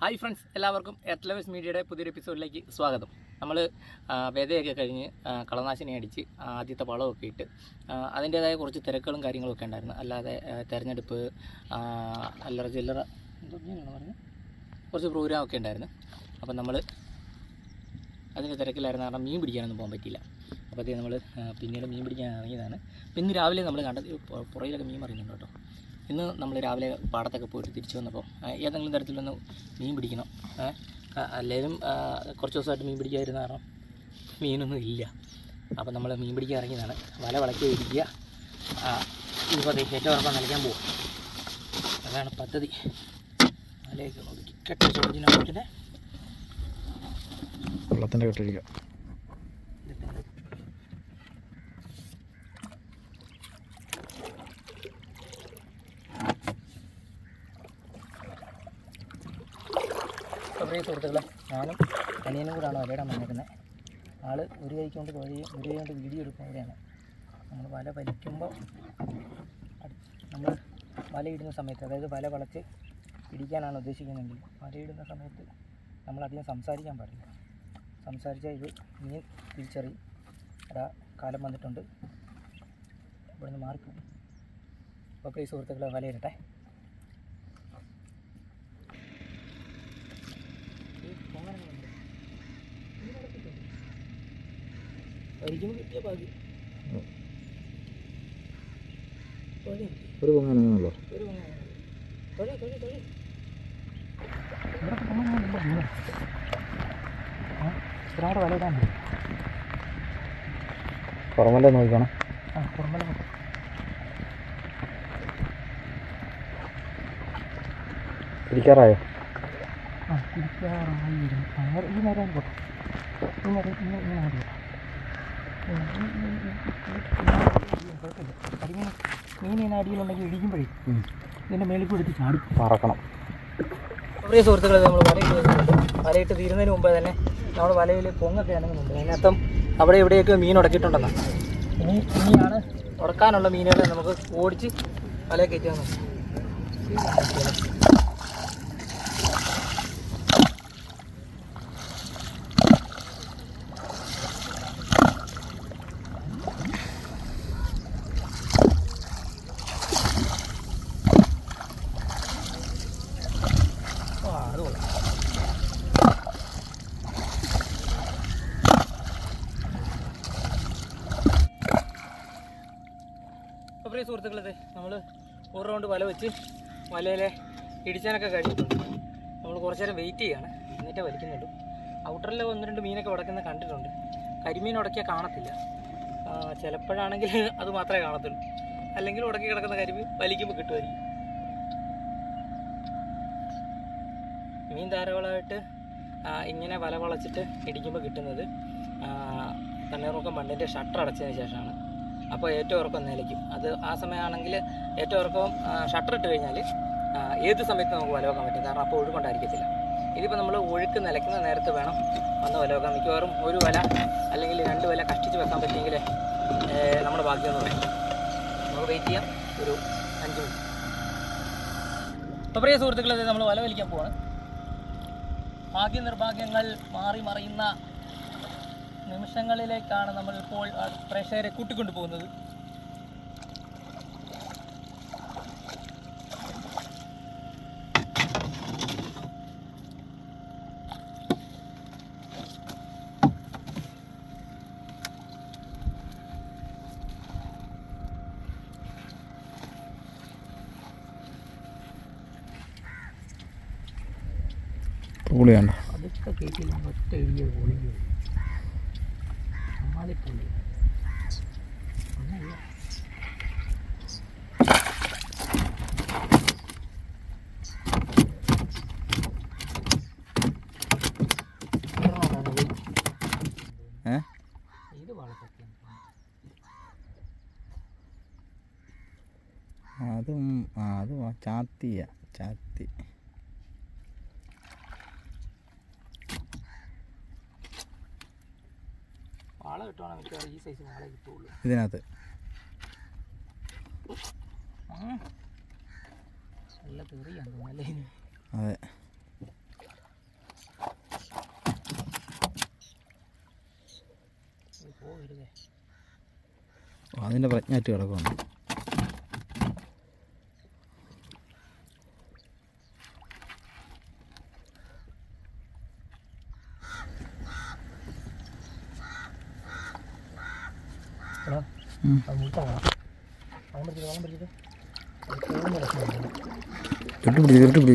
Hi friends, എല്ലാവർക്കും earth lovers മീഡിയയുടെ പുതിയൊരു എപ്പിസോഡിലേക്ക് സ്വാഗതം. നമ്മൾ വിതയൊക്കെ കഴിഞ്ഞ് കളനാശിനി അടിച്ച് ആദ്യത്തെ വളമൊക്കെ ഇട്ട് അതിൻ്റേതായ കുറച്ച് തിരക്കുകളും കാര്യങ്ങളൊക്കെ ഉണ്ടായിരുന്നു. അല്ലാതെ തിരഞ്ഞെടുപ്പ് അല്ലറ ചില്ലറ പറഞ്ഞു കുറച്ച് പ്രോഗ്രാമൊക്കെ ഉണ്ടായിരുന്നു. അപ്പം നമ്മൾ അതിൻ്റെ തിരക്കിലായിരുന്നു, കാരണം മീൻ പിടിക്കാനൊന്നും പോകാൻ പറ്റിയില്ല. അപ്പോഴത്തേക്ക് നമ്മൾ പിന്നീട് മീൻ പിടിക്കാൻ ഇറങ്ങിയതാണ്. അപ്പം ഇന്ന് രാവിലെ നമ്മൾ കണ്ടത് പുറയിലൊക്കെ മീൻ മറിയുന്നുണ്ട് കേട്ടോ. ഇന്ന് നമ്മൾ രാവിലെ പാടത്തൊക്കെ പോയിട്ട് തിരിച്ചു വന്നപ്പോൾ ഏതെങ്കിലും തരത്തിലൊന്ന് മീൻ പിടിക്കണം. അല്ലെങ്കിലും കുറച്ച് ദിവസമായിട്ട് മീൻ പിടിക്കാതിരുന്ന കാരണം മീനൊന്നും ഇല്ല. അപ്പം നമ്മൾ മീൻ പിടിക്കാൻ ഇറങ്ങിയതാണ്. വല വളക്കി ഇരിക്കുക. ഇപ്പോൾ ഏറ്റവും ഉറപ്പം നിലയ്ക്കാൻ പോകും. അതാണ് പദ്ധതി. വലയൊക്കെ നോക്കി കെട്ട ചോദിച്ചിട്ട് വെള്ളത്തിൻ്റെ കെട്ടിരിക്കുക. പ്രിയ സുഹൃത്തുക്കളെ, ഞാനും അനിയനും കൂടാണ് വലയിടാൻ വന്നേക്കുന്നത്. ആൾ ഒരു കൈ കൊണ്ട് തുഴയും ഒരു കൈ കൊണ്ട് വീഡിയോ എടുക്കുന്നവരെയാണ്. നമ്മൾ വല വലിക്കുമ്പോൾ നമ്മൾ വലയിടുന്ന സമയത്ത്, അതായത് വല വളച്ച് പിടിക്കാനാണ് ഉദ്ദേശിക്കുന്നതെങ്കിൽ വലയിടുന്ന സമയത്ത് നമ്മളധികം സംസാരിക്കാൻ പാടില്ല. സംസാരിച്ചാൽ ഇത് മീൻ തിരിച്ചറിയും. അതാ കാലം വന്നിട്ടുണ്ട്, ഇവിടെ നിന്ന് മാറിപ്പോകും. അപ്പോൾ പ്രിയ സുഹൃത്തുക്കളെ, വലയിടട്ടെ. ഒരു പൊങ്ങാനോ വലയിടാൻ പുറമല്ല നോക്കണം. പുറമല പിടിക്കാറായോ? പിടിക്കാറായി വരും. ഈ നേരം പോട്ടെ, ഈ നേരം ഇങ്ങനെ മതി. കുഴപ്പമില്ല. കരിമീൻ മീൻ ഇതിന് അടിയിലുണ്ടെങ്കിൽ ഇടിക്കുമ്പോഴേ ഇതിൻ്റെ മേളിൽ കൂടി എടുത്ത് ചാടും. പറക്കണം. പ്രിയ സുഹൃത്തുക്കളെ, നമ്മൾ വലയിട്ട് വരുന്നുണ്ട്. വലയിട്ട് തീരുന്നതിന് മുമ്പേ തന്നെ നമ്മൾ വലയിൽ പൊങ്ങൊക്കെ ഇറങ്ങുന്നുണ്ട്. അതിനകത്തും അവിടെ ഇവിടെയൊക്കെ മീൻ ഉടക്കിയിട്ടുണ്ടെന്നാണ്. ഇനിയാണ് ഉടക്കാനുള്ള മീനുകളെ നമുക്ക് ഓടിച്ച് വലയെ കയറ്റാൻ. പ്രിയ സുഹൃത്തുക്കളെ, നമ്മൾ ഒരു റൗണ്ട് വല വെച്ച് വലയിലെ ഇടിച്ചാനൊക്കെ കഴിഞ്ഞിട്ടുണ്ട്. നമ്മൾ കുറച്ച് നേരം വെയിറ്റ് ചെയ്യാണ്, എന്നിട്ടേ വലിക്കുന്നുള്ളൂ. ഔട്ടറിൽ 1-2 മീനൊക്കെ ഉടക്കുന്ന കണ്ടിട്ടുണ്ട്. കരിമീൻ ഉടക്കിയാൽ കാണത്തില്ല. ചിലപ്പോഴാണെങ്കിൽ അത് മാത്രമേ കാണത്തുള്ളൂ. അല്ലെങ്കിൽ ഉടക്കി കിടക്കുന്ന കരിമീൻ വലിക്കുമ്പോൾ കിട്ടുമായിരിക്കും. മീൻ ധാരാളമായിട്ട് ഇങ്ങനെ വല വളച്ചിട്ട് ഇടിക്കുമ്പോൾ കിട്ടുന്നത് തണ്ണീർമുക്കം ബണ്ടിൻ്റെ ഷട്ടർ അടച്ചതിന് ശേഷമാണ്. അപ്പോൾ ഏറ്റവും ഉറക്കം നിലയ്ക്കും. അത് ആ സമയമാണെങ്കിൽ ഏറ്റവും ഉറക്കവും ഷട്ടർ ഇട്ട് കഴിഞ്ഞാൽ ഏത് സമയത്ത് നമുക്ക് വല വെക്കാൻ പറ്റും, കാരണം അപ്പോൾ ഒഴുക്കൊണ്ടായിരിക്കത്തില്ല. ഇതിപ്പോൾ നമ്മൾ ഒഴുക്ക് നിലയ്ക്കുന്ന നേരത്ത് വേണം വന്ന് വല വെക്കാൻ. മിക്കവാറും ഒരു വല അല്ലെങ്കിൽ 2 വല കഷ്ടിച്ച് വെക്കാൻ പറ്റിയെങ്കിൽ നമ്മുടെ ഭാഗ്യം എന്ന് പറയും. നമുക്ക് വെയിറ്റ് ചെയ്യാം ഒരു 5 മിനിറ്റ്. അപ്പോൾ പ്രിയ സുഹൃത്തുക്കളെ, നമ്മൾ വല വലിക്കാൻ പോവാണ്. ഭാഗ്യനിർഭാഗ്യങ്ങൾ മാറി മറിയുന്ന നിമിഷങ്ങളിലേക്കാണ് നമ്മൾ ഇപ്പോൾ പ്രേക്ഷകരെ കൂട്ടിക്കൊണ്ടു പോകുന്നത്. പൊളിയാണ്. അതൊക്കെ കേട്ടില്ല, ഒറ്റ എഴുതിയ പൊളിയോ അമ്മാതിപ്പൊളി. ഇത് വളർത്തൊക്കെ അത് ചാത്തിയ ചാത്തി. വാള കിട്ടുവാണെങ്കിൽ മിക്കവാറും ഈ സൈസ് വാള കിട്ടുള്ളൂ ഇതിനകത്ത്. നല്ല തെറിയാണ് തോന്നല്ലേ. അതെ. അതിൻ്റെ പ്രജ്ഞാറ്റ് കിടക്കുന്നുണ്ട്.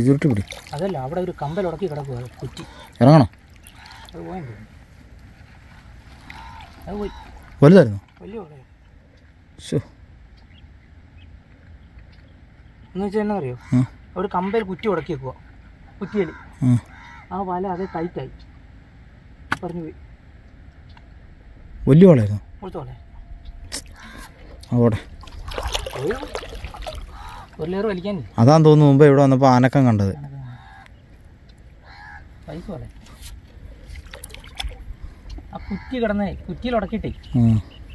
ചുരുട്ടി പിടി. അതല്ല, അവിടെ ഒരു കമ്പൽ ഉടക്കി കിടക്കുക, കുറ്റി. ഇറങ്ങണോ? അത് പോയെങ്കിൽ അത് പോയി. വലുതായിരുന്നു. വലിയ വളയോ ശോ. എന്ന് വെച്ചാൽ എന്നാ അറിയോ, ഒരു കമ്പൽ കുറ്റി ഉടക്കി വെക്കുക, കുറ്റിയിൽ ആ വല അതേ ടൈറ്റായി പറഞ്ഞു പോയി. വലിയ വളമായിരുന്നു. കൊടുത്ത വള അവിടെ ഒരു ലെയർ വലിക്കാൻ. അതാന്ന് തോന്നുന്നു മുമ്പ് ഇവിടെ വന്നപ്പോൾ ആനക്കം കണ്ടത്. പൈസ പോലെ ആ കുറ്റി കിടന്നേ, കുറ്റിയിൽ ഉടക്കിയിട്ടേ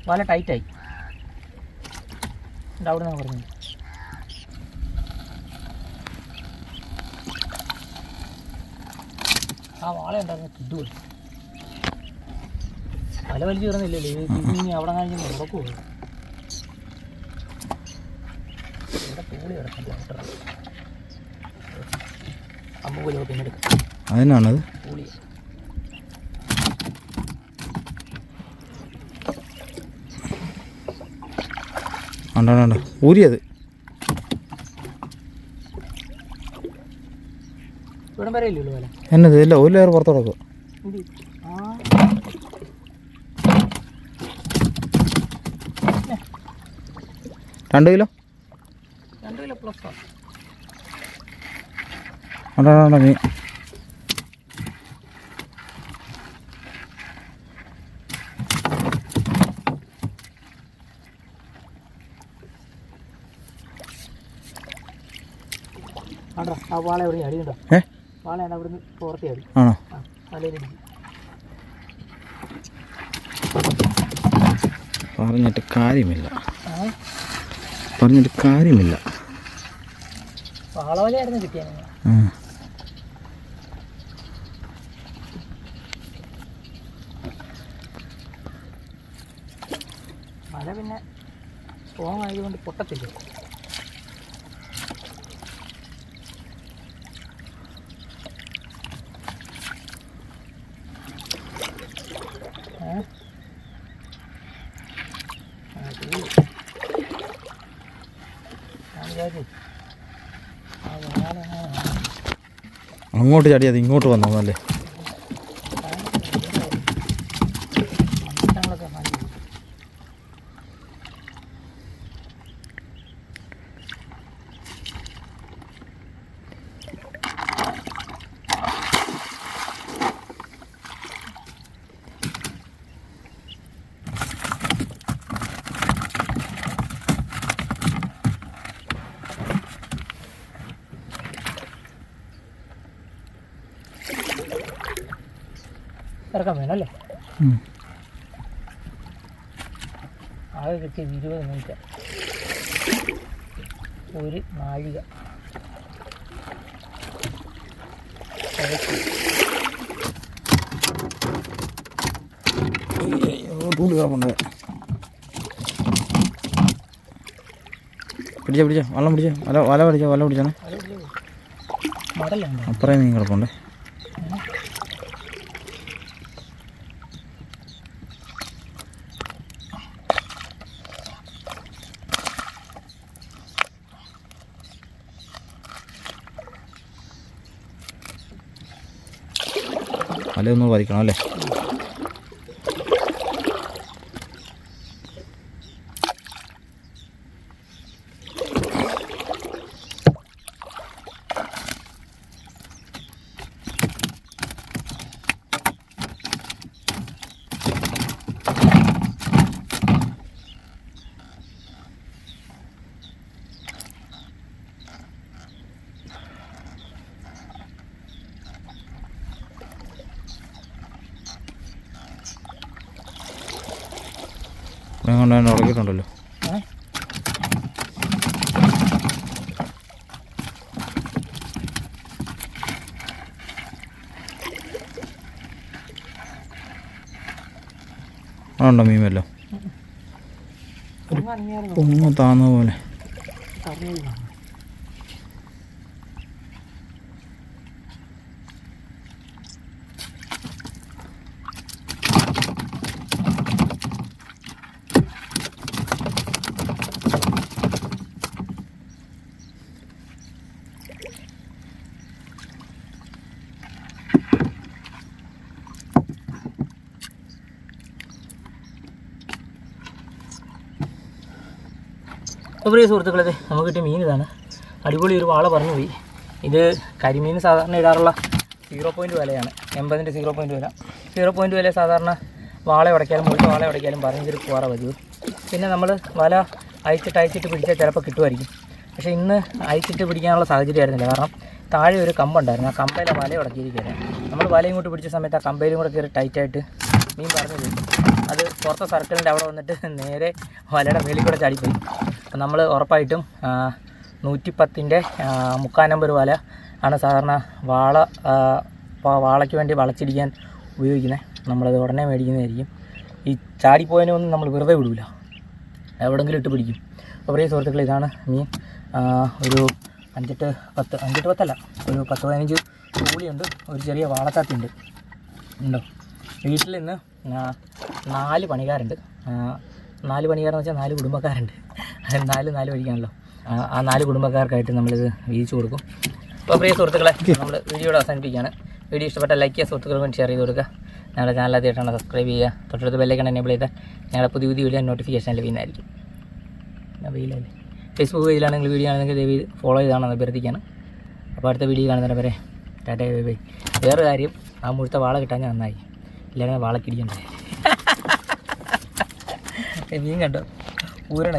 വല ടൈറ്റായി. അവിടെ നിന്ന് പറഞ്ഞു ആ വാള ഉണ്ടായിരുന്നു കിട്ടുക. വല വലിച്ചു കിടന്നില്ലല്ലേ, ഇനി അവിടെ കഴിഞ്ഞ് ഉറക്കുമോ? ഇവിടെ പൂളി കിടക്കണ്ട, അമ്മ പോലെ പിന്നെടുക്കാം. അതിനാണത് പൂളി ഉണ്ടോ ഊരിയത്. ഇവിടം വരെ ഇല്ലല്ലോ വല. എന്നത് ഇല്ല, ഒരു ലെയർ പുറത്ത് കിടക്കുക. 2 കിലോ 2 കിലോ പ്ലസ് ഉണ്ടോ മീൻ. ആണ്ടാ ആ വാള എവിടെ അടിയുണ്ടോ? വാളയാണ് അവിടുന്ന് പുറത്തേ അടി. ആണോ? തലയിലടിക്കും. പറഞ്ഞിട്ട് കാര്യമില്ല, പറഞ്ഞിട്ട് കാര്യമില്ല. വാളവലയായിരുന്നു കിട്ടിയാണ്. മല പിന്നെ സ്ട്രോങ് ആയതുകൊണ്ട് പൊട്ടത്തില്ല. അങ്ങോട്ട് ചാടിയത് ഇങ്ങോട്ട് വന്നതല്ലേ? ഇറക്കാൻ വേണമല്ലേ? ആകെ കിട്ടിയത് 20 മിനിറ്റ്, 1 നാഴിക. പിടിച്ച വള്ളം പിടിച്ച വല പിടിച്ചാണ്. അപ്പുറേ മീൻ കിടപ്പുണ്ട്. വലയൊന്നും വലിക്കണം അല്ലേ? കൊണ്ട് തന്നെ ഉടക്കിയിട്ടുണ്ടല്ലോ. ഉണ്ടോ മീൻ വല്ലോ? ഒരു ഒന്ന് താന്ന പോലെ. അപ്പോൾ പ്രിയ സുഹൃത്തുക്കളെ, നമുക്ക് കിട്ടിയ മീൻ ഇതാണ്. അടിപൊളി ഒരു വാള പറഞ്ഞു പോയി. ഇത് കരിമീൻ സാധാരണ ഇടാറുള്ള 0 വിലയാണ്. 80-ൻ്റെ 0 വില. 0 വില സാധാരണ വാള ഉടയ്ക്കാലും മുഴുത്ത വാള ഉടയ്ക്കാലും പറഞ്ഞൊരു പോറ പതിവ്. പിന്നെ നമ്മൾ വല അയച്ചിട്ട് പിടിച്ചാൽ ചിലപ്പോൾ കിട്ടുമായിരിക്കും. പക്ഷേ ഇന്ന് അയച്ചിട്ട് പിടിക്കാനുള്ള സാഹചര്യമായിരുന്നില്ല. കാരണം താഴെ ഒരു കമ്പുണ്ടായിരുന്നു. ആ കമ്പയിലെ വല ഉടക്കിയിരിക്കുകയാണ്. നമ്മൾ വല ഇങ്ങോട്ട് പിടിച്ച സമയത്ത് ആ കമ്പയിലും കൂടെ കയറി ടൈറ്റായിട്ട് മീൻ പറഞ്ഞു പോയി. അത് പുറത്തെ സർക്കിളിൻ്റെ അവിടെ വന്നിട്ട് നേരെ വലയുടെ മേലിൽ കൂടെ ചാടിപ്പോയി. അപ്പം നമ്മൾ ഉറപ്പായിട്ടും 110-ൻ്റെ 3/4 നമ്പർ വല ആണ് സാധാരണ വാളയ്ക്ക് വേണ്ടി വളച്ചിടിക്കാൻ ഉപയോഗിക്കുന്നത്. നമ്മളത് ഉടനെ മേടിക്കുന്നതായിരിക്കും. ഈ ചാടിപ്പോയതിനൊന്നും നമ്മൾ വെറുതെ വിടില്ല, എവിടെയെങ്കിലും ഇട്ട് പിടിക്കും. അപ്പോൾ പ്രിയ സുഹൃത്തുക്കൾ, ഇതാണ് മീൻ. ഒരു 5-10 ഒരു 10-15 കൂളിയുണ്ട്. ഒരു ചെറിയ വാളച്ചാത്തിയുണ്ട്. ഉണ്ടോ? വീട്ടിൽ നിന്ന് 4 പണിക്കാരുണ്ട്. 4 പണിക്കാരെന്ന് വെച്ചാൽ 4 കുടുംബക്കാരുണ്ട്. 4 വഴിക്കാണല്ലോ. ആ 4 കുടുംബക്കാർക്കായിട്ട് നമ്മളിത് വീതിച്ചു കൊടുക്കും. അപ്പോൾ പ്രിയ സുഹൃത്തുക്കളെ, നമ്മൾ വീഡിയോയുടെ അവസാനിപ്പിക്കുകയാണ്. വീഡിയോ ഇഷ്ടപ്പെട്ട ലൈക്ക് ചെയ്യുക, സുഹൃത്തുക്കൾക്ക് വേണ്ടി ഷെയർ ചെയ്ത് കൊടുക്കുക. ഞങ്ങളുടെ ചാനൽ ആദ്യമായിട്ടാണ് സബ്സ്ക്രൈബ് ചെയ്യുക. തൊട്ടടുത്ത് ബെല്ലൈക്കൺ എനേബിൾ ചെയ്താൽ ഞങ്ങളുടെ പുതിയ വീഡിയോ നോട്ടിഫിക്കേഷൻ ലഭിക്കുന്നതായിരിക്കും. വെയിലല്ലേ. ഫേസ്ബുക്ക് പേജിലാണെങ്കിൽ വീഡിയോ ആണെങ്കിൽ ദയവ് ഫോളോ ചെയ്താണെന്ന് അഭ്യർത്ഥിക്കുകയാണ്. അപ്പോൾ അടുത്ത വീഡിയോ കാണുന്നതിന് വരെ ടാറ്റ ബൈ ബൈ. വേറെ കാര്യം, ആ മുഴുത്ത വാള കിട്ടാൻ നന്നായി, ഇല്ലെങ്കിൽ വാളക്കിടിക്കണ്ടേ. മീൻ കണ്ടോ ഊരണ.